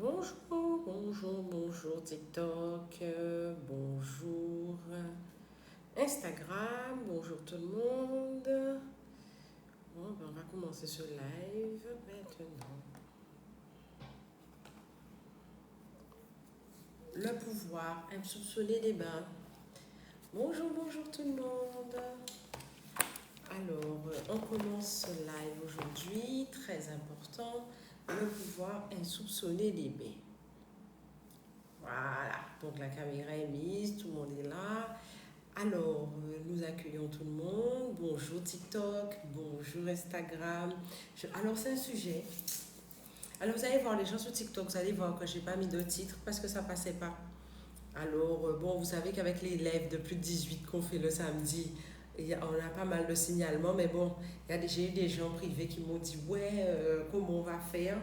Bonjour, bonjour, bonjour TikTok, bonjour Instagram, bonjour tout le monde. Bon, ben, on va commencer ce live maintenant. Le pouvoir insoupçonné des bains. Bonjour, bonjour tout le monde. Alors, on commence ce live aujourd'hui, très important, le pouvoir insoupçonné des bains. Voilà, donc la caméra est mise, tout le monde est là. Alors, nous accueillons tout le monde. Bonjour TikTok, bonjour Instagram. Alors, c'est un sujet. Alors, vous allez voir les gens sur TikTok, vous allez voir que je n'ai pas mis de titre parce que ça ne passait pas. Alors, bon, vous savez qu'avec les lives de plus de 18 qu'on fait le samedi, on a pas mal de signalements, mais bon, j'ai eu des gens privés qui m'ont dit, ouais, comment on va faire?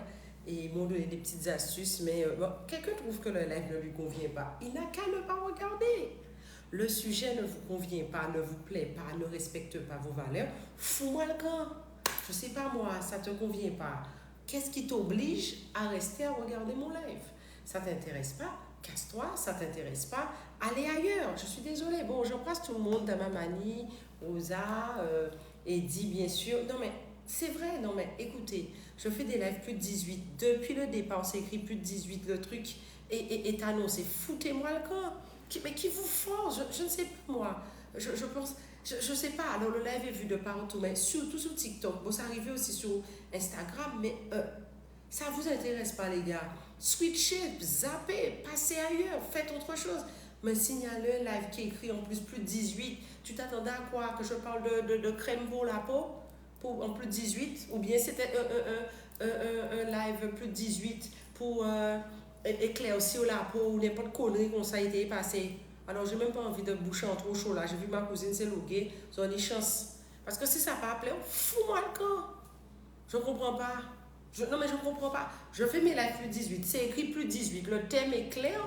Et ils m'ont donné des petites astuces, mais bon, quelqu'un trouve que le live ne lui convient pas. Il n'a qu'à ne pas regarder. Le sujet ne vous convient pas, ne vous plaît pas, ne respecte pas vos valeurs, fous-moi le camp. Je sais pas moi, ça te convient pas. Qu'est-ce qui t'oblige à rester à regarder mon live? Ça t'intéresse pas? Casse-toi, ça t'intéresse pas? Allez ailleurs. Je suis désolée. Bon, j'embrasse tout le monde, Dama Mani, Rosa, Eddie, bien sûr. Non mais c'est vrai, non mais écoutez, je fais des lives plus de 18. Depuis le départ, c'est écrit plus de 18. Le truc est annoncé. Foutez-moi le camp. Mais qui vous force? Je ne sais pas moi. Je pense, je sais pas. Alors le live est vu de partout, mais surtout sur TikTok. Bon, ça arrivait aussi sur Instagram, mais ça vous intéresse pas les gars. Switchez, zappez, passez ailleurs, faites autre chose. Me signaler un live qui est écrit en plus de 18. Tu t'attendais à quoi? Que je parle de crème pour la peau pour en plus de 18? Ou bien c'était un live plus de 18 pour éclaircir la peau ou n'importe connerie comme ça a été passé. Alors, j'ai même pas envie de boucher en trop chaud là. J'ai vu ma cousine s'est loguée. Ils ont des chances. Parce que si ça n'a pas appelé, fous-moi le camp. Je comprends pas. Non, mais je comprends pas. Je fais mes lives plus 18. C'est écrit plus 18. Le thème est clair.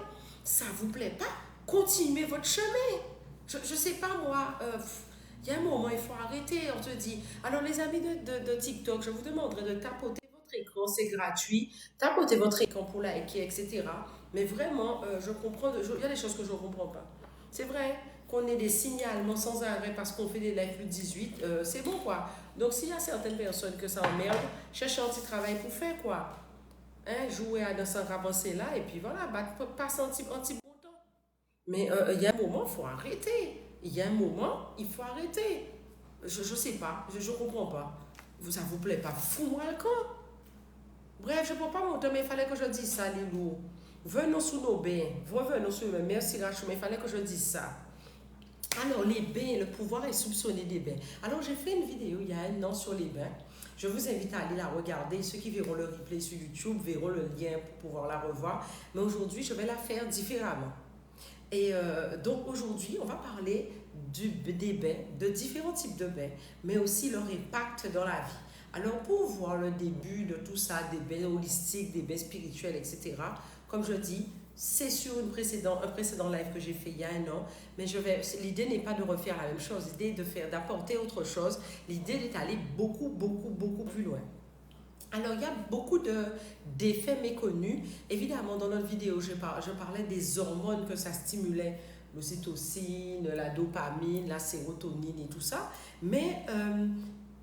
Ça vous plaît pas? Continuez votre chemin. Je sais pas moi. Il y a un moment, il faut arrêter. On te dit. Alors, les amis de TikTok, je vous demanderai de tapoter votre écran. C'est gratuit. Tapotez votre écran pour liker, etc. Mais vraiment, je comprends. Il y a des choses que je ne comprends pas. C'est vrai qu'on ait des signalements sans arrêt parce qu'on fait des lives plus 18. C'est bon quoi. Donc, s'il y a certaines personnes que ça emmerde, cherchez un petit travail pour faire quoi. Hein, jouer à dans avancé là et puis voilà, passer un petit bon temps. Mais il y a un moment, il faut arrêter. Il y a un moment, il faut arrêter. Je sais pas, je comprends pas. Ça vous plaît pas? Fous-moi le camp. Bref, je ne peux pas monter, mais il fallait que je dise ça, Lilou. Venons sous nos bains. Revenons sur le merci Rachel, mais il fallait que je dise ça. Alors, les bains, le pouvoir est soupçonné des bains. Alors, j'ai fait une vidéo il y a un an sur les bains. Je vous invite à aller la regarder. Ceux qui verront le replay sur YouTube verront le lien pour pouvoir la revoir. Mais aujourd'hui, je vais la faire différemment. Et donc aujourd'hui, on va parler des bains, de différents types de bains, mais aussi leur impact dans la vie. Alors pour voir le début de tout ça, des bains holistiques, des bains spirituels, etc., comme je dis, c'est sur un précédent live que j'ai fait il y a un an, mais l'idée n'est pas de refaire la même chose, l'idée est d'apporter autre chose, l'idée est d'aller beaucoup, beaucoup, beaucoup plus loin. Alors, il y a beaucoup d'effets méconnus. Évidemment, dans notre vidéo, je parlais des hormones que ça stimulait, l'ocytocine, la dopamine, la sérotonine et tout ça. Mais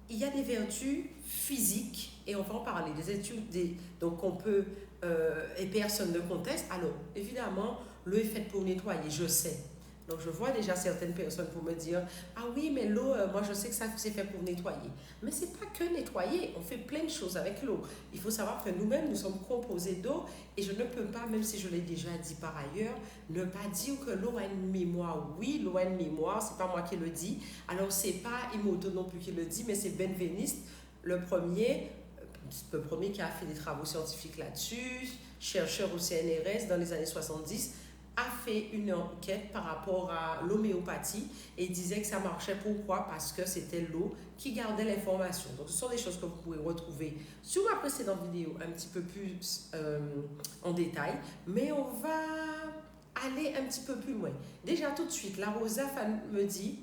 il y a des vertus physiques, et on va en parler, des études, donc on peut, et personne ne conteste. Alors, évidemment, l'eau est faite pour nettoyer, je sais. Donc, je vois déjà certaines personnes pour me dire, ah oui, mais l'eau, moi je sais que ça c'est fait pour nettoyer. Mais c'est pas que nettoyer, on fait plein de choses avec l'eau. Il faut savoir que nous-mêmes, nous sommes composés d'eau et je ne peux pas, même si je l'ai déjà dit par ailleurs, ne pas dire que l'eau a une mémoire. Oui, l'eau a une mémoire, c'est pas moi qui le dis. Alors, c'est pas Imoto non plus qui le dit, mais c'est Benveniste, le premier, le premier qui a fait des travaux scientifiques là-dessus, chercheur au CNRS dans les années 70, a fait une enquête par rapport à l'homéopathie et disait que ça marchait. Pourquoi? Parce que c'était l'eau qui gardait l'information. Donc, ce sont des choses que vous pouvez retrouver sur ma précédente vidéo un petit peu plus en détail. Mais on va aller un petit peu plus loin. Déjà, tout de suite, la Rosa me dit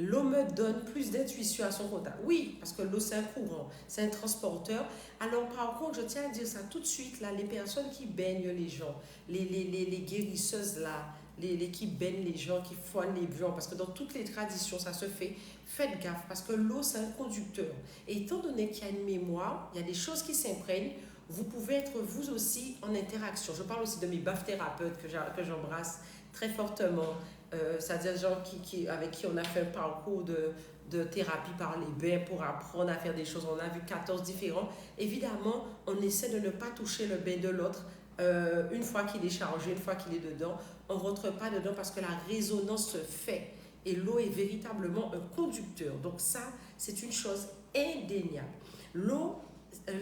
L'eau me donne plus d'intuition à son contact. Oui, parce que l'eau, c'est un courant, c'est un transporteur. Alors, par contre, je tiens à dire ça tout de suite, là, les personnes qui baignent les gens, les guérisseuses, là, qui baignent les gens, qui foignent les gens, parce que dans toutes les traditions, ça se fait. Faites gaffe, parce que l'eau, c'est un conducteur. Et étant donné qu'il y a une mémoire, il y a des choses qui s'imprègnent, vous pouvez être vous aussi en interaction. Je parle aussi de mes baffes thérapeutes que j'embrasse très fortement. C'est-à-dire des gens avec qui on a fait un parcours de thérapie par les bains pour apprendre à faire des choses. On a vu 14 différents. Évidemment, on essaie de ne pas toucher le bain de l'autre une fois qu'il est chargé, une fois qu'il est dedans. On ne rentre pas dedans parce que la résonance se fait. Et l'eau est véritablement un conducteur. Donc ça, c'est une chose indéniable. L'eau,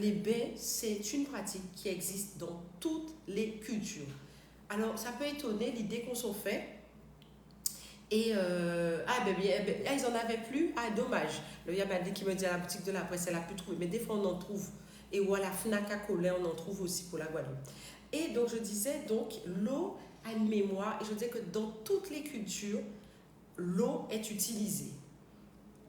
les bains, c'est une pratique qui existe dans toutes les cultures. Alors, ça peut étonner l'idée qu'on s'en fait. Et ils en avaient plus. Ah, dommage. Le Yamadi qui me dit à la boutique de la presse, elle a pu trouver. Mais des fois, on en trouve. Et ou à la Fnac à Colin, on en trouve aussi pour la Guadeloupe. Et donc, je disais, donc, l'eau a une mémoire. Et je disais que dans toutes les cultures, l'eau est utilisée.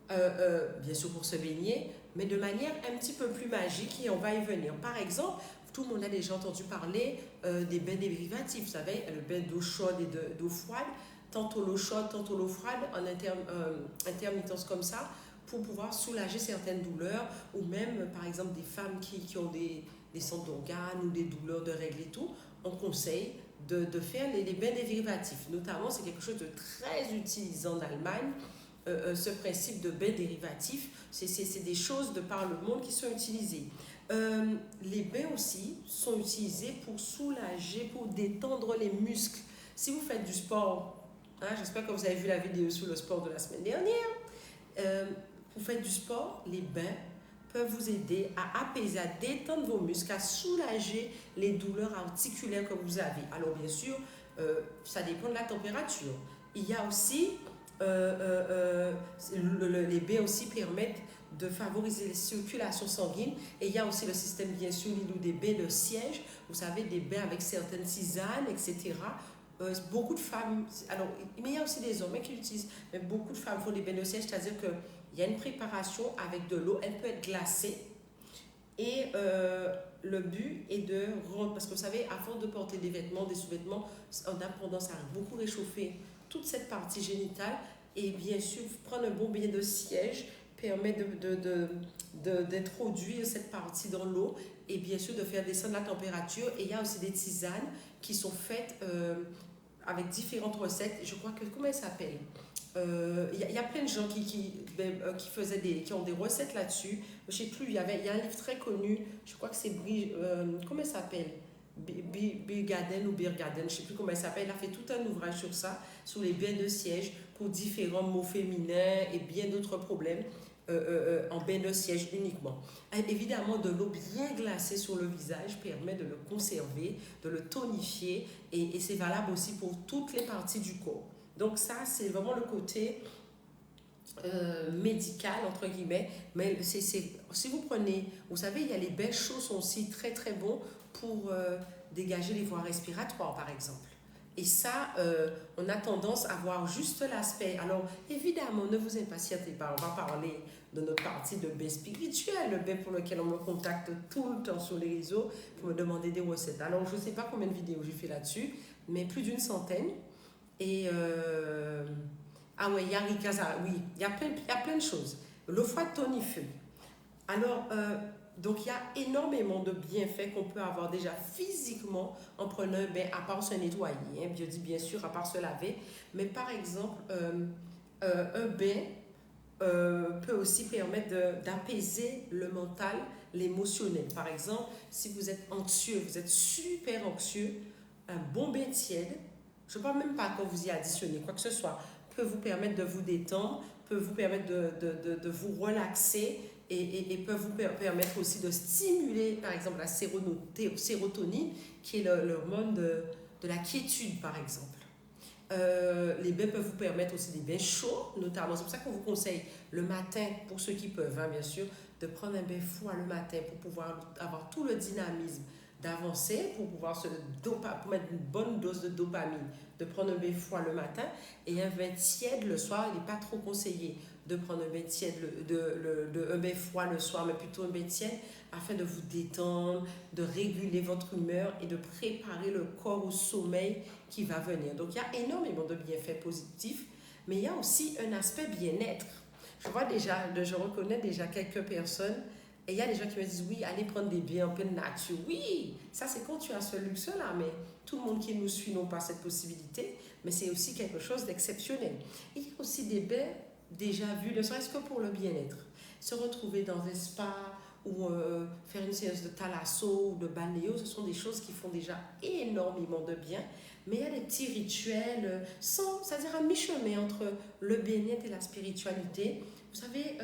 Bien sûr pour se baigner, mais de manière un petit peu plus magique et on va y venir. Par exemple, tout le monde a déjà entendu parler des bains dérivatifs, vous savez, le bain d'eau chaude et d'eau froide, tantôt l'eau chaude, tantôt l'eau froide, en intermittence comme ça, pour pouvoir soulager certaines douleurs, ou même par exemple des femmes qui ont des centres d'organes ou des douleurs de règles et tout, on conseille de faire les bains dérivatifs. Notamment, c'est quelque chose de très utilisé en Allemagne. Ce principe de bain dérivatif, c'est des choses de par le monde qui sont utilisées. Les bains aussi sont utilisés pour soulager, pour détendre les muscles. Si vous faites du sport, hein, j'espère que vous avez vu la vidéo sur le sport de la semaine dernière, vous faites du sport, les bains peuvent vous aider à apaiser, à détendre vos muscles, à soulager les douleurs articulaires que vous avez. Alors bien sûr, ça dépend de la température. Il y a aussi les bains aussi permettent de favoriser la circulation sanguine et il y a aussi le système bien sûr des bains de siège, vous savez, des bains avec certaines tisanes, etc. Beaucoup de femmes, alors mais il y a aussi des hommes qui l'utilisent, mais beaucoup de femmes font des bains de siège, c'est-à-dire qu'il y a une préparation avec de l'eau, elle peut être glacée et le but est de rendre, parce que vous savez, à force de porter des vêtements, des sous-vêtements, on a tendance à beaucoup réchauffer toute cette partie génitale et bien sûr prendre un bon bain de siège permet d'introduire cette partie dans l'eau et bien sûr de faire descendre la température. Et il y a aussi des tisanes qui sont faites avec différentes recettes. Je crois que, comment elles s'appellent, y a plein de gens qui ont des recettes là-dessus. Je ne sais plus, il y a un livre très connu, je crois que c'est comment elle s'appelle, Birgaden ou Birgaden, je ne sais plus comment elle s'appelle. Elle a fait tout un ouvrage sur ça, sur les bains de siège pour différents maux féminins et bien d'autres problèmes en bain de siège uniquement. Évidemment, de l'eau bien glacée sur le visage permet de le conserver, de le tonifier et c'est valable aussi pour toutes les parties du corps. Donc ça, c'est vraiment le côté médical, entre guillemets. Mais si vous prenez, vous savez, il y a les bains chauds sont aussi très très bons pour dégager les voies respiratoires, par exemple. Et ça, on a tendance à voir juste l'aspect. Alors, évidemment, ne vous impatientez pas, on va parler de notre partie de bain spirituel, le bain pour lequel on me contacte tout le temps sur les réseaux pour me demander des recettes. Alors, je ne sais pas combien de vidéos j'ai fait là-dessus, mais plus d'une centaine. Et ah ouais, il y a Rikaza, oui, il y a plein de choses. L'eau froide tonifie. Alors, donc il y a énormément de bienfaits qu'on peut avoir déjà physiquement en prenant un bain, à part se nettoyer, hein, je dis bien sûr, à part se laver. Mais par exemple, un bain peut aussi permettre d'apaiser le mental, l'émotionnel. Par exemple, si vous êtes anxieux, vous êtes super anxieux, un bon bain tiède, je ne parle même pas quand vous y additionnez quoi que ce soit, peut vous permettre de vous détendre, peut vous permettre de vous relaxer et peut vous permettre aussi de stimuler, par exemple, la sérotonine, qui est l'hormone de la quiétude, par exemple. Les bains peuvent vous permettre aussi des bains chauds, notamment. C'est pour ça qu'on vous conseille le matin, pour ceux qui peuvent, hein, bien sûr, de prendre un bain froid le matin pour pouvoir avoir tout le dynamisme d'avancer pour pouvoir pour mettre une bonne dose de dopamine, de prendre un bain froid le matin et un bain tiède le soir. Il n'est pas trop conseillé de prendre un bain tiède, un bain froid le soir, mais plutôt un bain tiède afin de vous détendre, de réguler votre humeur et de préparer le corps au sommeil qui va venir. Donc il y a énormément de bienfaits positifs, mais il y a aussi un aspect bien-être. Je reconnais déjà quelques personnes et il y a des gens qui me disent oui, allez prendre des bains en pleine nature. Oui, ça c'est quand tu as ce luxe-là, mais tout le monde qui nous suit n'a pas cette possibilité, mais c'est aussi quelque chose d'exceptionnel. Il y a aussi des bains déjà vus, ne serait-ce que pour le bien-être. Se retrouver dans un spa ou faire une séance de thalasso ou de balnéo, ce sont des choses qui font déjà énormément de bien. Mais il y a des petits rituels, c'est-à-dire à mi-chemin entre le bien-être et la spiritualité. Vous savez,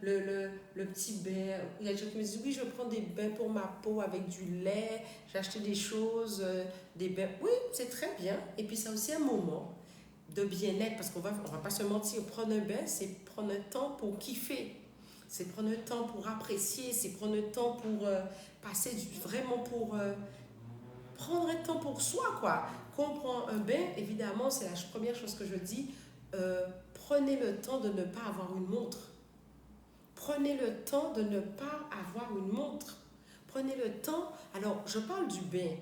le petit bain, il y a des gens qui me disent, oui, je prends des bains pour ma peau avec du lait, j'ai acheté des choses, des bains. Oui, c'est très bien. Et puis, c'est aussi un moment de bien-être, parce on va pas se mentir, prendre un bain, c'est prendre un temps pour kiffer. C'est prendre un temps pour apprécier, c'est prendre un temps pour vraiment pour prendre un temps pour soi, quoi. Quand on prend un bain, évidemment, c'est la première chose que je dis, prenez le temps de ne pas avoir une montre. Prenez le temps de ne pas avoir une montre. Prenez le temps, alors je parle du bain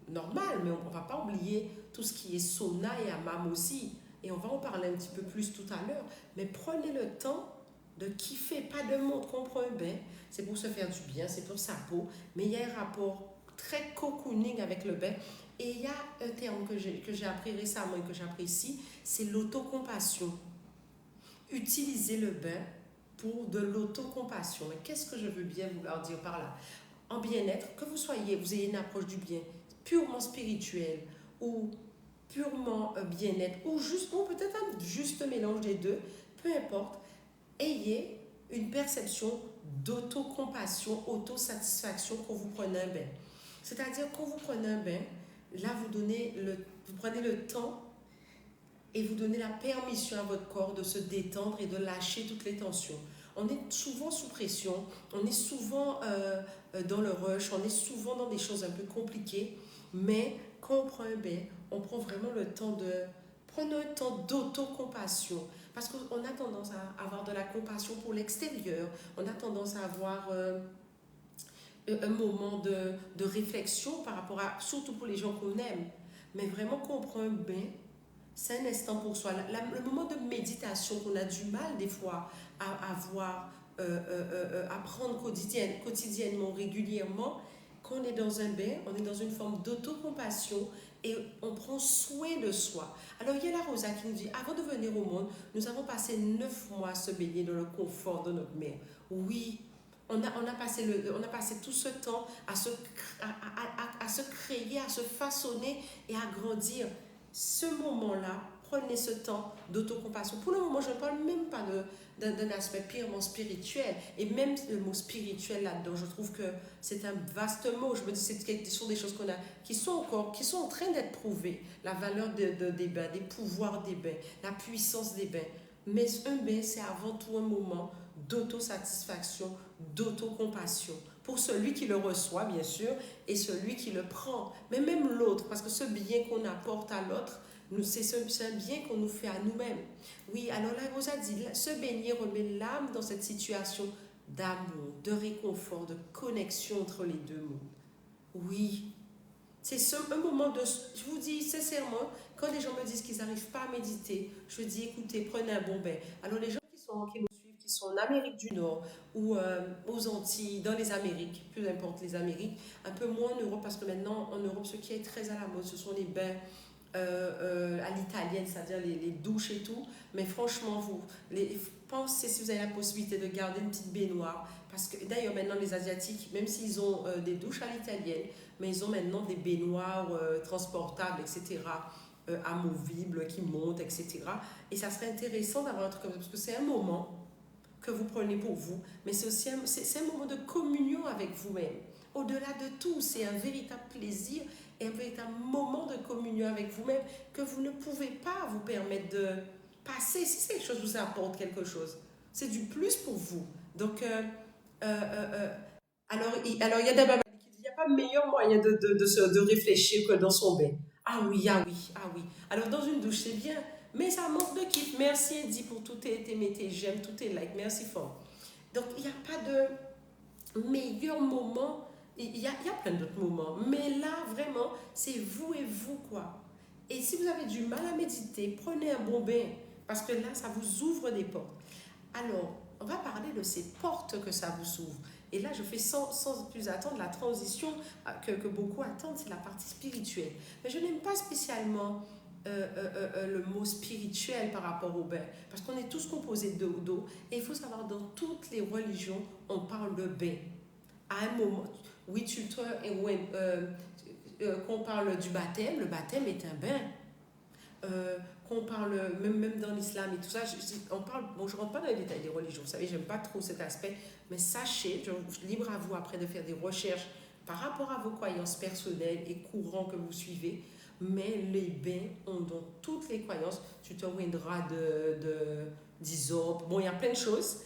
normal, mais on ne va pas oublier tout ce qui est sauna et hammam aussi. Et on va en parler un petit peu plus tout à l'heure. Mais prenez le temps de kiffer, pas de montre. Quand on prend un bain, c'est pour se faire du bien, c'est pour sa peau. Mais il y a un rapport très cocooning avec le bain. Et il y a un terme que j'ai appris récemment et que j'apprécie, c'est l'autocompassion. Utiliser le bain pour de l'autocompassion. Et qu'est-ce que je veux bien vouloir dire par là? En bien-être, que vous ayez une approche du bien purement spirituelle ou purement bien-être ou peut-être un juste mélange des deux, peu importe, ayez une perception d'autocompassion, autosatisfaction quand vous prenez un bain. C'est-à-dire quand vous prenez un bain, là vous prenez le temps et vous donnez la permission à votre corps de se détendre et de lâcher toutes les tensions. On est souvent sous pression, on est souvent dans le rush, on est souvent dans des choses un peu compliquées, mais quand on prend un bain, on prend vraiment le temps de prendre un temps d'autocompassion. Parce qu'on a tendance à avoir de la compassion pour l'extérieur, on a tendance à avoir un moment de réflexion par rapport à, surtout pour les gens qu'on aime. Mais vraiment, quand on prend un bain, c'est un instant pour soi. Le moment de méditation qu'on a du mal des fois à avoir, à prendre quotidiennement, régulièrement, quand on est dans un bain, on est dans une forme d'autocompassion et on prend soin de soi. Alors il y a la Rosa qui nous dit, avant de venir au monde, nous avons passé 9 mois à se baigner dans le confort de notre mère. Oui, on a passé tout ce temps à se créer, à se façonner et à grandir. Ce moment-là, prenez ce temps d'autocompassion. Pour le moment, je ne parle même pas d'un aspect purement spirituel. Et même le mot spirituel là-dedans, je trouve que c'est un vaste mot. Je me dis que ce sont des choses qui sont en train d'être prouvées. La valeur des bains, des pouvoirs des bains, la puissance des bains. Mais un bain, c'est avant tout un moment d'autosatisfaction, d'autocompassion. Pour celui qui le reçoit, bien sûr, et celui qui le prend. Mais même l'autre, parce que ce bien qu'on apporte à l'autre, c'est un bien qu'on nous fait à nous-mêmes. Oui, alors là, Rosa dit, se baigner remet l'âme dans cette situation d'amour, de réconfort, de connexion entre les deux mondes. Oui, un moment de... Je vous dis sincèrement, quand les gens me disent qu'ils n'arrivent pas à méditer, je dis, écoutez, prenez un bon bain. Alors les gens qui nous suivent, qui sont en Amérique du Nord ou aux Antilles, dans les Amériques, peu importe les Amériques, un peu moins en Europe, parce que maintenant, en Europe, ce qui est très à la mode, ce sont les bains à l'italienne, c'est-à-dire les douches et tout. Mais franchement, pensez si vous avez la possibilité de garder une petite baignoire. Parce que d'ailleurs, maintenant, les Asiatiques, même s'ils ont des douches à l'italienne, mais ils ont maintenant des baignoires transportables, etc., amovibles, qui montent, etc. Et ça serait intéressant d'avoir un truc comme ça, parce que c'est un moment que vous prenez pour vous, mais c'est aussi un moment de communion avec vous-même. Au-delà de tout, c'est un véritable plaisir et un véritable moment de communion avec vous-même que vous ne pouvez pas vous permettre de passer. Si quelque chose vous apporte quelque chose, c'est du plus pour vous. Donc, alors il y a d'abord qui dit, il n'y a pas meilleur moyen de réfléchir que dans son bain. Ah oui, ah oui, ah oui. Alors dans une douche, c'est bien, mais ça manque de kiff. Merci Eddie pour tous tes j'aime, tous tes likes. Merci fort. Donc il n'y a pas de meilleur moment. Il y a plein d'autres moments. Mais là, vraiment, c'est vous et vous, quoi. Et si vous avez du mal à méditer, prenez un bon bain. Parce que là, ça vous ouvre des portes. Alors, on va parler de ces portes que ça vous ouvre. Et là, je fais sans plus attendre la transition que beaucoup attendent, c'est la partie spirituelle. Mais je n'aime pas spécialement le mot spirituel par rapport au bain, parce qu'on est tous composés d'eau, et il faut savoir, dans toutes les religions, on parle de bain. À un moment, oui, qu'on parle du baptême, le baptême est un bain. Qu'on parle, même dans l'islam et tout ça, on parle, bon, je ne rentre pas dans les détails des religions, vous savez, j'aime pas trop cet aspect, mais sachez, libre à vous après de faire des recherches par rapport à vos croyances personnelles et courants que vous suivez, mais les bains ont dans toutes les croyances, tu te rendras d'Isope, bon, il y a plein de choses,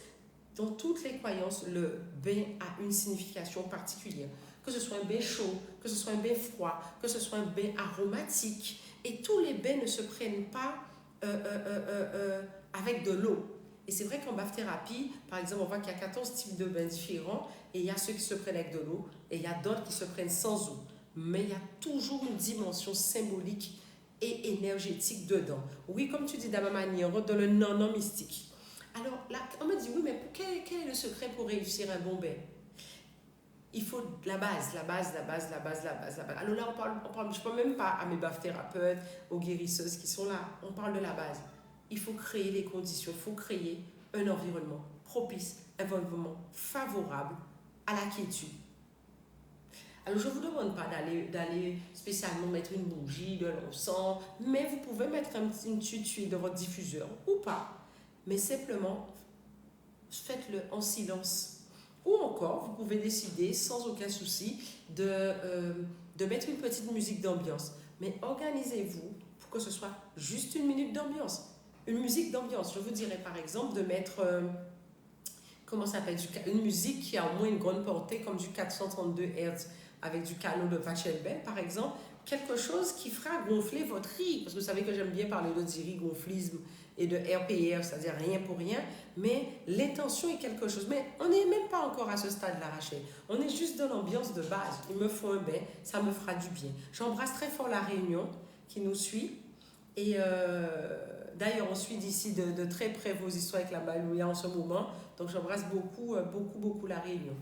dans toutes les croyances, le bain a une signification particulière. Que ce soit un bain chaud, que ce soit un bain froid, que ce soit un bain aromatique. Et tous les bains ne se prennent pas avec de l'eau. Et c'est vrai qu'en bath-thérapie, par exemple, on voit qu'il y a 14 types de bains différents, et il y a ceux qui se prennent avec de l'eau, et il y a d'autres qui se prennent sans eau. Mais il y a toujours une dimension symbolique et énergétique dedans. Oui, comme tu dis de ma manière, dans le non-non mystique. Alors là, on me dit, oui, mais quel est le secret pour réussir un bon bain? Il faut la base, la base, la base, la base, la base, la base. Alors là, je ne parle même pas à mes bath-thérapeutes, aux guérisseuses qui sont là. On parle de la base. Il faut créer les conditions, il faut créer un environnement propice, un environnement favorable à la quiétude. Alors, je ne vous demande pas d'aller spécialement mettre une bougie, de l'encens, mais vous pouvez mettre une petite tuile dans votre diffuseur ou pas. Mais simplement, faites-le en silence. Ou encore, vous pouvez décider sans aucun souci de mettre une petite musique d'ambiance. Mais organisez-vous pour que ce soit juste une minute d'ambiance. Une musique d'ambiance. Je vous dirais par exemple de mettre, comment ça s'appelle, une musique qui a au moins une grande portée, comme du 432 Hz avec du canon de Pachelbel par exemple. Quelque chose qui fera gonfler votre riz. Parce que vous savez que j'aime bien parler de gonflisme et de RPR, c'est-à-dire rien pour rien, mais l'intention est quelque chose. Mais on n'est même pas encore à ce stade-là, Rachel. On est juste dans l'ambiance de base. Il me faut un bain, ça me fera du bien. J'embrasse très fort la Réunion qui nous suit. Et d'ailleurs, on suit d'ici de très près vos histoires avec la Malouya en ce moment. Donc j'embrasse beaucoup, beaucoup, beaucoup la Réunion.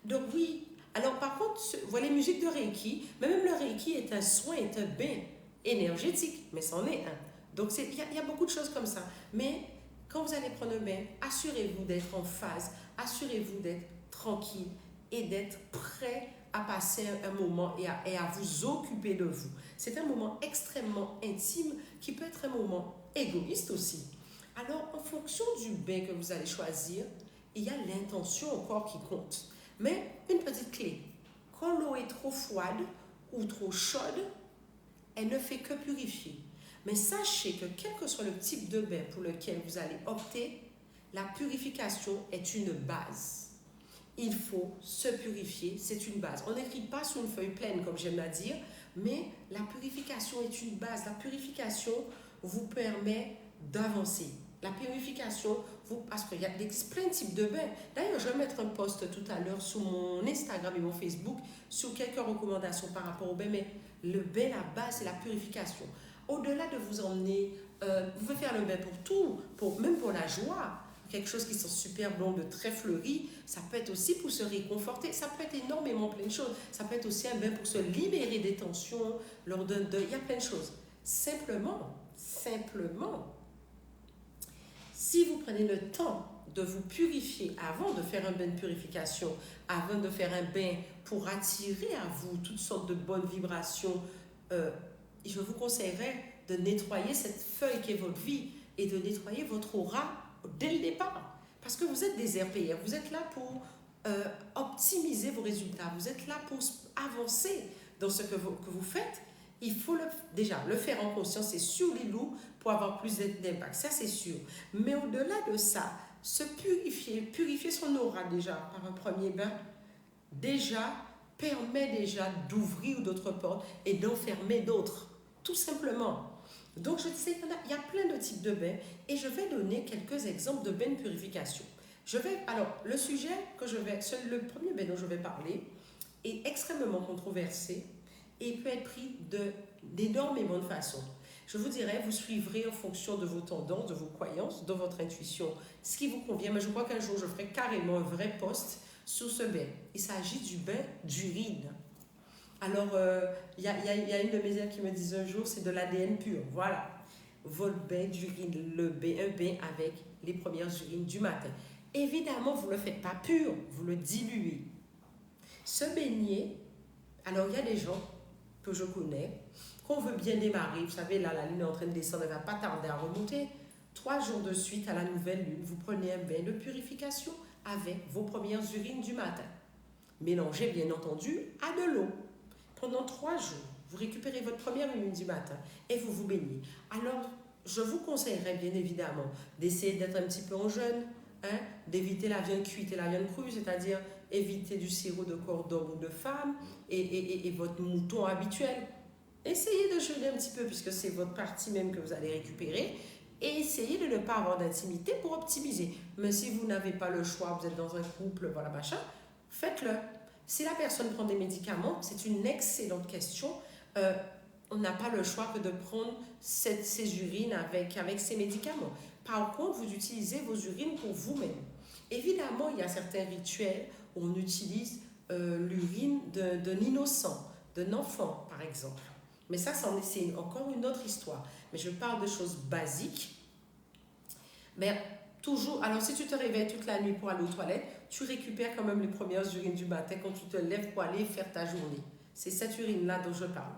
Donc oui, alors par contre, voilà les musiques de Reiki, mais même le Reiki est un soin, est un bain énergétique, mais c'en est un. Donc, il y a beaucoup de choses comme ça. Mais quand vous allez prendre un bain, assurez-vous d'être en phase, assurez-vous d'être tranquille et d'être prêt à passer un moment et à vous occuper de vous. C'est un moment extrêmement intime qui peut être un moment égoïste aussi. Alors, en fonction du bain que vous allez choisir, il y a l'intention encore qui compte. Mais une petite clé, quand l'eau est trop froide ou trop chaude, elle ne fait que purifier. Mais sachez que quel que soit le type de bain pour lequel vous allez opter, la purification est une base. Il faut se purifier, c'est une base. On n'écrit pas sur une feuille pleine, comme j'aime à dire, mais la purification est une base. La purification vous permet d'avancer. La purification, parce qu'il existe plein de types de bains. D'ailleurs, je vais mettre un post tout à l'heure sur mon Instagram et mon Facebook sur quelques recommandations par rapport au bain, mais le bain, la base, c'est la purification. Au-delà de vous emmener, vous pouvez faire le bain pour tout, même pour la joie, quelque chose qui sent super bon, de très fleuri, ça peut être aussi pour se réconforter, ça peut être énormément plein de choses, ça peut être aussi un bain pour se libérer des tensions, lors d'un deuil, il y a plein de choses. Simplement, si vous prenez le temps de vous purifier avant de faire un bain de purification, avant de faire un bain pour attirer à vous toutes sortes de bonnes vibrations, je vous conseillerais de nettoyer cette feuille qui est votre vie et de nettoyer votre aura dès le départ. Parce que vous êtes des RPR, vous êtes là pour optimiser vos résultats, vous êtes là pour avancer dans ce que vous faites. Il faut déjà le faire en conscience et sur les loups pour avoir plus d'impact, ça c'est sûr. Mais au-delà de ça, se purifier son aura déjà par un premier bain, déjà permet déjà d'ouvrir d'autres portes et d'enfermer d'autres, tout simplement. Donc, je sais qu'il y a plein de types de bains et je vais donner quelques exemples de bains de purification. Alors, le sujet le premier bain dont je vais parler est extrêmement controversé et peut être pris d'énormément de façons. Je vous dirais, vous suivrez en fonction de vos tendances, de vos croyances, de votre intuition, ce qui vous convient. Mais je crois qu'un jour, je ferai carrément un vrai post sur ce bain. Il s'agit du bain d'urine. Alors, il y a une de mes élèves qui me disait un jour, c'est de l'ADN pur. Voilà, votre bain d'urine, un bain avec les premières urines du matin. Évidemment, vous ne le faites pas pur, vous le diluez. Se baigner, alors il y a des gens que je connais, qu'on veut bien démarrer, vous savez, là, la lune est en train de descendre, elle ne va pas tarder à remonter. 3 jours de suite à la nouvelle lune, vous prenez un bain de purification avec vos premières urines du matin. Mélangez bien entendu à de l'eau. Pendant 3 jours, vous récupérez votre première urine du matin et vous vous baignez. Alors, je vous conseillerais bien évidemment d'essayer d'être un petit peu en jeûne, d'éviter la viande cuite et la viande crue, c'est-à-dire éviter du sirop de corps d'homme ou de femme et votre mouton habituel. Essayez de jeûner un petit peu puisque c'est votre partie même que vous allez récupérer et essayez de ne pas avoir d'intimité pour optimiser. Mais si vous n'avez pas le choix, vous êtes dans un couple, voilà machin, faites-le. Si la personne prend des médicaments, c'est une excellente question. On n'a pas le choix que de prendre ces urines avec ces médicaments. Par contre, vous utilisez vos urines pour vous-même. Évidemment, il y a certains rituels où on utilise l'urine d'un innocent, d'un enfant, par exemple. Mais ça, c'est encore une autre histoire. Mais je parle de choses basiques. Mais toujours, alors si tu te réveilles toute la nuit pour aller aux toilettes, tu récupères quand même les premières urines du matin quand tu te lèves pour aller faire ta journée. C'est cette urine-là dont je parle.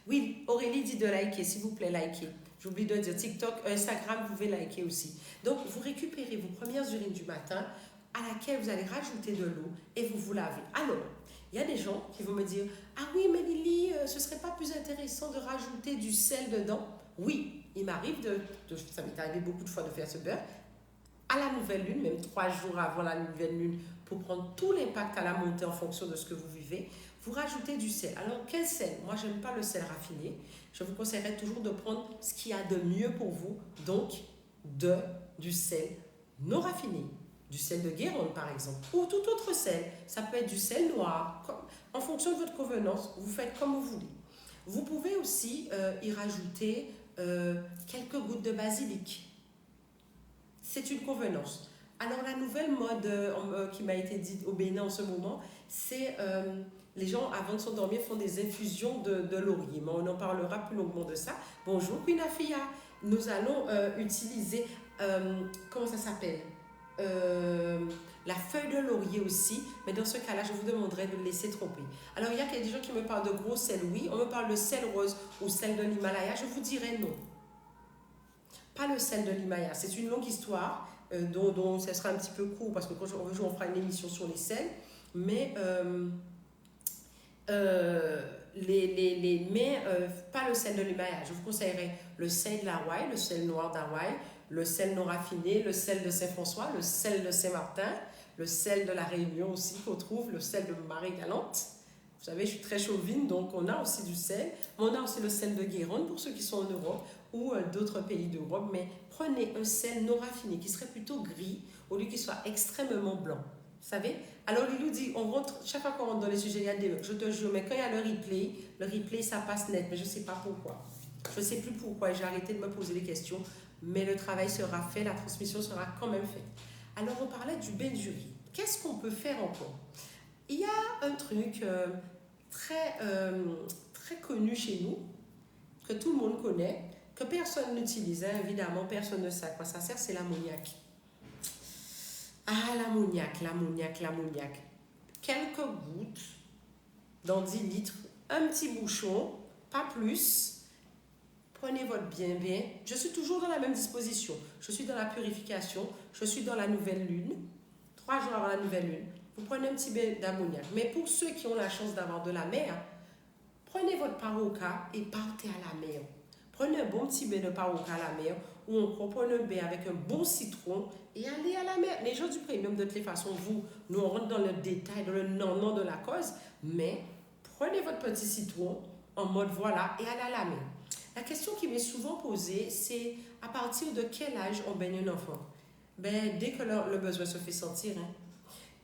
Oui, Aurélie dit de liker, s'il vous plaît, likez. J'oublie de dire TikTok, Instagram, vous pouvez liker aussi. Donc, vous récupérez vos premières urines du matin à laquelle vous allez rajouter de l'eau et vous vous lavez. Alors, il y a des gens qui vont me dire « Ah oui, mais Lily, ce ne serait pas plus intéressant de rajouter du sel dedans ?» Oui, il m'arrive ça m'est arrivé beaucoup de fois de faire ce beurre. À la nouvelle lune, même 3 jours avant la nouvelle lune, pour prendre tout l'impact à la montée en fonction de ce que vous vivez, vous rajoutez du sel. Alors, quel sel? Moi, je n'aime pas le sel raffiné. Je vous conseillerais toujours de prendre ce qu'il y a de mieux pour vous, donc du sel non raffiné, du sel de Guérande par exemple, ou tout autre sel. Ça peut être du sel noir. En fonction de votre convenance, vous faites comme vous voulez. Vous pouvez aussi y rajouter quelques gouttes de basilic. C'est une convenance. Alors, la nouvelle mode qui m'a été dite au Bénin en ce moment, c'est les gens, avant de s'endormir, font des infusions de laurier. Mais on en parlera plus longuement de ça. Bonjour, Queen Afia. Nous allons utiliser, comment ça s'appelle la feuille de laurier aussi. Mais dans ce cas-là, je vous demanderai de le laisser tremper. Alors, il y a des gens qui me parlent de gros sel, oui. On me parle de sel rose ou sel de l'Himalaya. Je vous dirais non. Pas le sel de l'Himalaya. C'est une longue histoire dont ce sera un petit peu court parce que quand un jour on fera une émission sur les sels. Mais pas le sel de l'Himalaya. Je vous conseillerais le sel de l'Hawaï, le sel noir d'Hawaï, le sel non raffiné, le sel de Saint-François, le sel de Saint-Martin, le sel de la Réunion aussi qu'on trouve, le sel de Marie-Galante. Vous savez, je suis très chauvine, donc on a aussi du sel. On a aussi le sel de Guérande pour ceux qui sont en Europe ou d'autres pays d'Europe. Mais prenez un sel non raffiné qui serait plutôt gris au lieu qu'il soit extrêmement blanc. Vous savez? Alors Lilou dit, chaque fois qu'on rentre dans les sujets, il y a des bugs. Je te jure, mais quand il y a le replay, ça passe net. Mais je ne sais pas pourquoi. Je ne sais plus pourquoi. J'ai arrêté de me poser des questions. Mais le travail sera fait, la transmission sera quand même faite. Alors on parlait du bain d'urine. Qu'est-ce qu'on peut faire encore? Il y a un truc très connu chez nous, que tout le monde connaît, que personne n'utilise, évidemment, personne ne sait à quoi ça sert, c'est l'ammoniac. Ah, l'ammoniac. Quelques gouttes dans 10 litres, un petit bouchon, pas plus. Prenez votre bien. Je suis toujours dans la même disposition. Je suis dans la purification, je suis dans la nouvelle lune. 3 jours avant la nouvelle lune, vous prenez un petit bain d'ammoniac. Mais pour ceux qui ont la chance d'avoir de la mer, prenez votre paroka et partez à la mer. Prenez un bon petit bain de paroka à la mer ou on prend un bain avec un bon citron et allez à la mer. Les gens du premium, de toutes les façons, nous on rentre dans le détail, dans le non de la cause, mais Prenez votre petit citron en mode voilà et allez à la main. La question qui m'est souvent posée, c'est à partir de quel âge on baigne un enfant? Ben, dès que le besoin se fait sentir. Hein.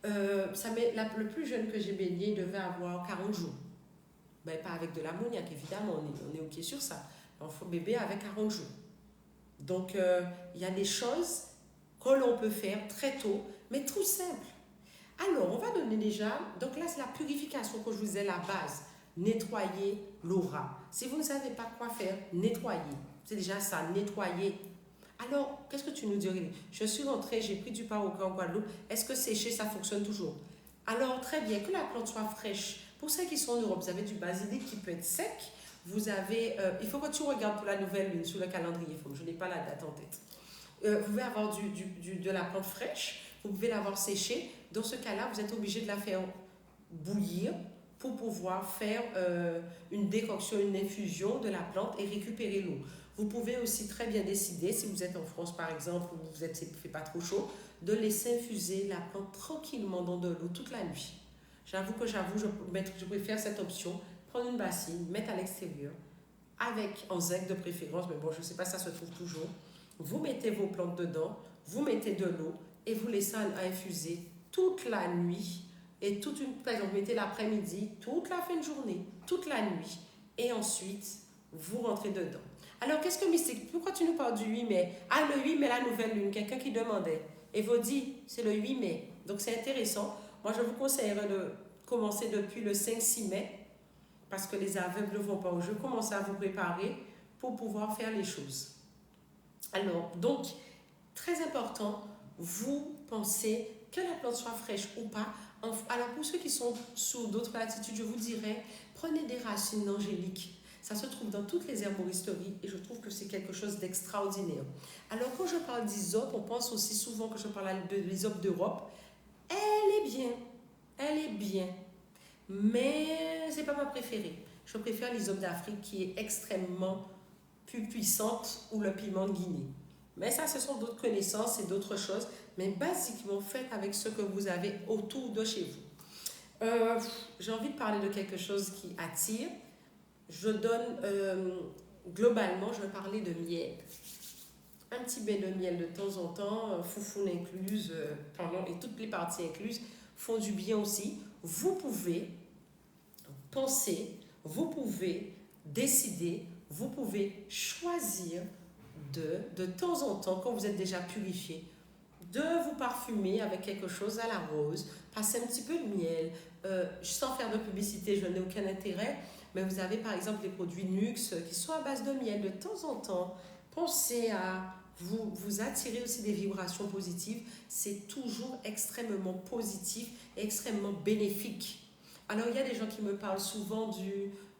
Le plus jeune que j'ai baigné devait avoir 40 jours. Ben, pas avec de l'ammoniaque, évidemment, on est OK sur ça. L'enfant bébé avec 40 jours. Donc, il y a des choses que l'on peut faire très tôt, mais tout simple. Alors, on va donner déjà, donc là, c'est la purification que je vous ai la base. Nettoyer l'aura. Si vous ne savez pas quoi faire, nettoyer. C'est déjà ça, nettoyer. Alors, qu'est-ce que tu nous dirais? Je suis rentrée, j'ai pris du pain en Guadeloupe. Est-ce que sécher, ça fonctionne toujours? Alors, très bien, que la plante soit fraîche. Pour ceux qui sont en Europe, vous avez du basilic qui peut être sec. Vous avez, il faut que tu regardes pour la nouvelle lune sur le calendrier. Je n'ai pas la date en tête. Vous pouvez avoir de la plante fraîche. Vous pouvez l'avoir séchée. Dans ce cas-là, vous êtes obligé de la faire bouillir pour pouvoir faire une décoction, une infusion de la plante et récupérer l'eau. Vous pouvez aussi très bien décider, si vous êtes en France par exemple, où il ne fait pas trop chaud, de laisser infuser la plante tranquillement dans de l'eau toute la nuit. Je préfère cette option. Prendre une bassine, mettre à l'extérieur, en zinc de préférence, mais bon, je ne sais pas, ça se trouve toujours. Vous mettez vos plantes dedans, vous mettez de l'eau et vous laissez infuser toute la nuit. Et par exemple, vous mettez l'après-midi, toute la fin de journée, toute la nuit. Et ensuite, vous rentrez dedans. Alors, qu'est-ce que mystique? Pourquoi tu nous parles du 8 mai? Ah, le 8 mai, la nouvelle lune, quelqu'un qui demandait. Et vous dit, c'est le 8 mai. Donc, c'est intéressant. Moi, je vous conseillerais de commencer depuis le 5-6 mai, parce que les aveugles ne vont pas au jeu. Commencez à vous préparer pour pouvoir faire les choses. Alors, donc, très important, vous pensez que la plante soit fraîche ou pas. Alors, pour ceux qui sont sous d'autres latitudes, je vous dirais, prenez des racines angéliques. Ça se trouve dans toutes les herboristeries et je trouve que c'est quelque chose d'extraordinaire. Alors, quand je parle d'hysope, on pense aussi souvent que je parle de l'hysope d'Europe. Elle est bien. Elle est bien. Mais ce n'est pas ma préférée. Je préfère l'hysope d'Afrique qui est extrêmement plus puissante ou le piment de Guinée. Mais ça, ce sont d'autres connaissances et d'autres choses. Mais basiquement, faites avec ce que vous avez autour de chez vous. J'ai envie de parler de quelque chose qui attire. Globalement, je vais parler de miel. Un petit bain de miel de temps en temps, foufoune incluse, et toutes les parties incluses, font du bien aussi. Vous pouvez penser, vous pouvez décider, vous pouvez choisir de temps en temps, quand vous êtes déjà purifié, de vous parfumer avec quelque chose à la rose, passer un petit peu de miel, sans faire de publicité, je n'ai aucun intérêt, mais vous avez par exemple les produits Nux qui sont à base de miel de temps en temps. Pensez à vous attirer aussi des vibrations positives, c'est toujours extrêmement positif et extrêmement bénéfique. Alors il y a des gens qui me parlent souvent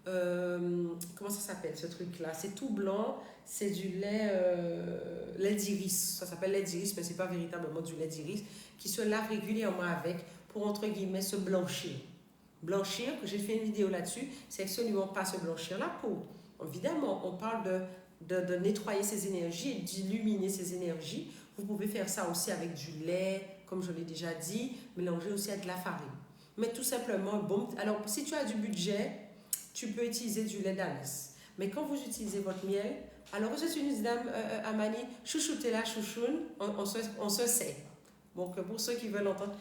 comment ça s'appelle ce truc-là? C'est tout blanc, c'est du lait d'iris. Ça s'appelle lait d'iris, mais ce n'est pas véritablement du lait d'iris, qui se lave régulièrement avec pour, entre guillemets, se blanchir. Blanchir, j'ai fait une vidéo là-dessus, c'est absolument pas se blanchir la peau. Évidemment, on parle de nettoyer ses énergies et d'illuminer ses énergies. Vous pouvez faire ça aussi avec du lait, comme je l'ai déjà dit, mélanger aussi avec de la farine. Mais tout simplement, bon, alors si tu as du budget, tu peux utiliser du lait d'ânesse. Mais quand vous utilisez votre miel, alors je suis une dame, Amani, chouchoutez la chouchoune, on se sait. Donc pour ceux qui veulent entendre,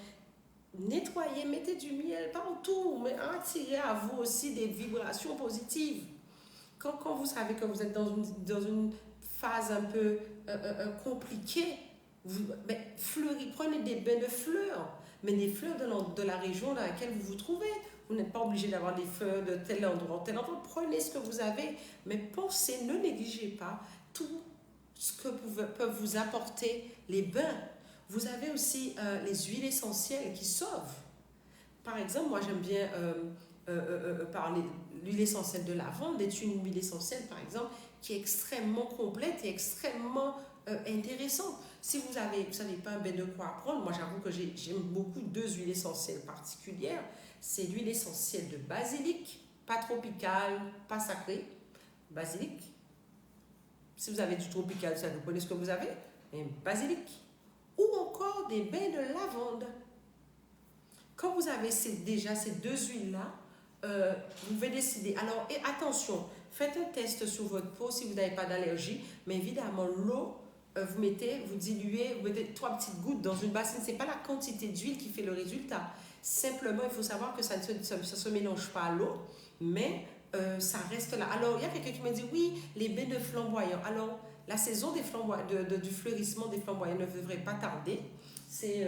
nettoyez, mettez du miel partout, mais attirez à vous aussi des vibrations positives. Quand vous savez que vous êtes dans une phase un peu compliquée, prenez des bains de fleurs, mais des fleurs de la région dans laquelle vous vous trouvez. Vous n'êtes pas obligé d'avoir des fleurs de tel endroit, tel endroit. Prenez ce que vous avez, mais pensez, ne négligez pas tout ce que peuvent vous apporter les bains. Vous avez aussi les huiles essentielles qui sauvent. Par exemple, moi j'aime bien parler de l'huile essentielle de lavande, est une huile essentielle par exemple qui est extrêmement complète et extrêmement intéressante. Si vous ne savez pas de quoi prendre, moi j'avoue que j'aime beaucoup deux huiles essentielles particulières. C'est l'huile essentielle de basilic, pas tropicale, pas sacrée, basilic. Si vous avez du tropical, ça vous prenez ce que vous avez, mais basilic. Ou encore des bains de lavande. Quand vous avez déjà ces deux huiles-là, vous pouvez décider. Alors, et attention, faites un test sur votre peau si vous n'avez pas d'allergie, mais évidemment, l'eau, vous diluez, vous mettez 3 petites gouttes dans une bassine. Ce n'est pas la quantité d'huile qui fait le résultat. Simplement, il faut savoir que ça ne se mélange pas à l'eau, mais ça reste là. Alors, il y a quelqu'un qui me dit, oui, les bains de flamboyants. Alors, la saison des du fleurissement des flamboyants ne devrait pas tarder. C'est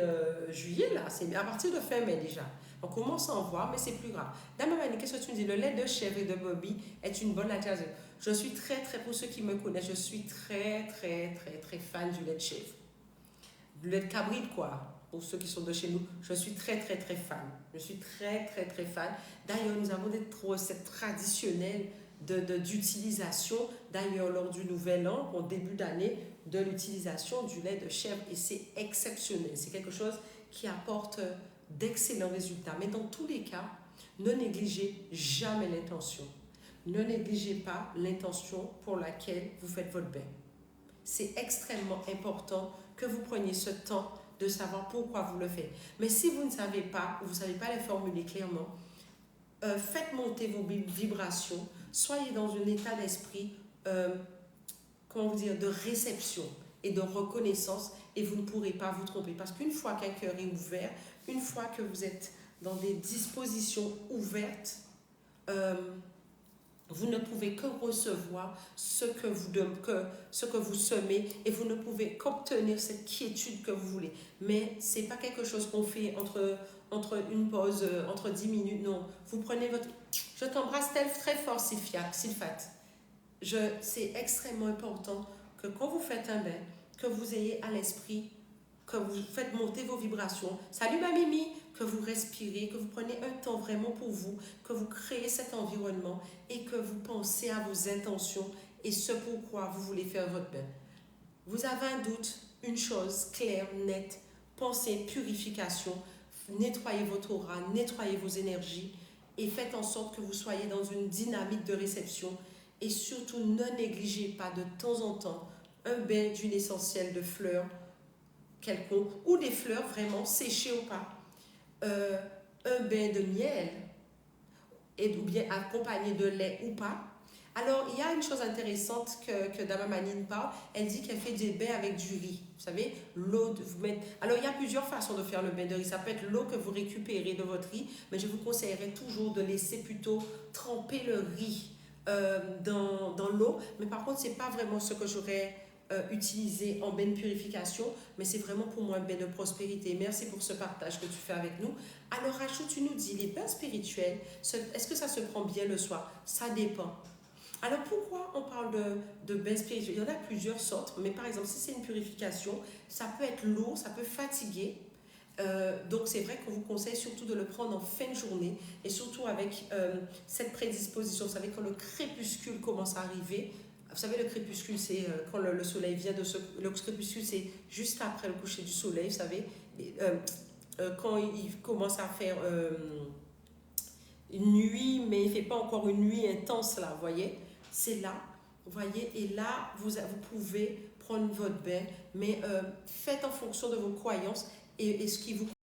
juillet, là. C'est à partir de fin mai déjà. On commence à en voir, mais c'est plus grave. Dame Mani, qu'est-ce que tu me dis? Le lait de chèvre et de brebis est une bonne alternative. Je suis très, pour ceux qui me connaissent, je suis très fan du lait de chèvre. Du lait de cabri, quoi. Pour ceux qui sont de chez nous, je suis très fan. Je suis très fan. D'ailleurs, nous avons des recettes traditionnelles d'utilisation, d'ailleurs lors du nouvel an, au début d'année, de l'utilisation du lait de chèvre. Et c'est exceptionnel. C'est quelque chose qui apporte d'excellents résultats. Mais dans tous les cas, ne négligez jamais l'intention. Ne négligez pas l'intention pour laquelle vous faites votre bain. C'est extrêmement important que vous preniez ce temps de savoir pourquoi vous le faites. Mais si vous ne savez pas, ou vous ne savez pas les formuler clairement, faites monter vos vibrations, soyez dans un état d'esprit, de réception et de reconnaissance, et vous ne pourrez pas vous tromper. Parce qu'une fois qu'un cœur est ouvert, une fois que vous êtes dans des dispositions ouvertes, vous ne pouvez que recevoir ce que vous semez, et vous ne pouvez qu'obtenir cette quiétude que vous voulez. Mais ce n'est pas quelque chose qu'on fait entre une pause, entre 10 minutes. Non, vous prenez votre... Je t'embrasse très fort, Sylphate. C'est extrêmement important que quand vous faites un bain, que vous ayez à l'esprit, que vous faites monter vos vibrations. Salut ma Mimi! Que vous respirez, que vous prenez un temps vraiment pour vous, que vous créez cet environnement et que vous pensez à vos intentions et ce pourquoi vous voulez faire votre bain. Vous avez un doute, une chose claire, nette, pensez purification, nettoyez votre aura, nettoyez vos énergies et faites en sorte que vous soyez dans une dynamique de réception, et surtout ne négligez pas de temps en temps un bain d'huile essentielle de fleurs quelconque ou des fleurs vraiment séchées ou pas. Un bain de miel, ou bien accompagné de lait ou pas. Alors, il y a une chose intéressante que Dama Manine parle. Elle dit qu'elle fait des bains avec du riz. Vous savez, alors, il y a plusieurs façons de faire le bain de riz. Ça peut être l'eau que vous récupérez de votre riz, mais je vous conseillerais toujours de laisser plutôt tremper le riz dans l'eau. Mais par contre, ce n'est pas vraiment ce que j'aurais utilisé en bain de purification, mais c'est vraiment pour moi un bain de prospérité. Merci pour ce partage que tu fais avec nous. Alors, Rachou, tu nous dis, les bains spirituels, est-ce que ça se prend bien le soir? Ça dépend. Alors, pourquoi on parle de bains spirituels? Il y en a plusieurs sortes, mais par exemple, si c'est une purification, ça peut être lourd, ça peut fatiguer. Donc, c'est vrai qu'on vous conseille surtout de le prendre en fin de journée, et surtout avec cette prédisposition. Vous savez, quand le crépuscule commence à arriver, vous savez, le crépuscule, c'est quand le soleil vient de se... Le crépuscule, c'est juste après le coucher du soleil, vous savez. Quand il commence à faire une nuit, mais il ne fait pas encore une nuit intense, là, vous voyez. C'est là, vous voyez. Et là, vous pouvez prendre votre bain, mais faites en fonction de vos croyances et ce qui vous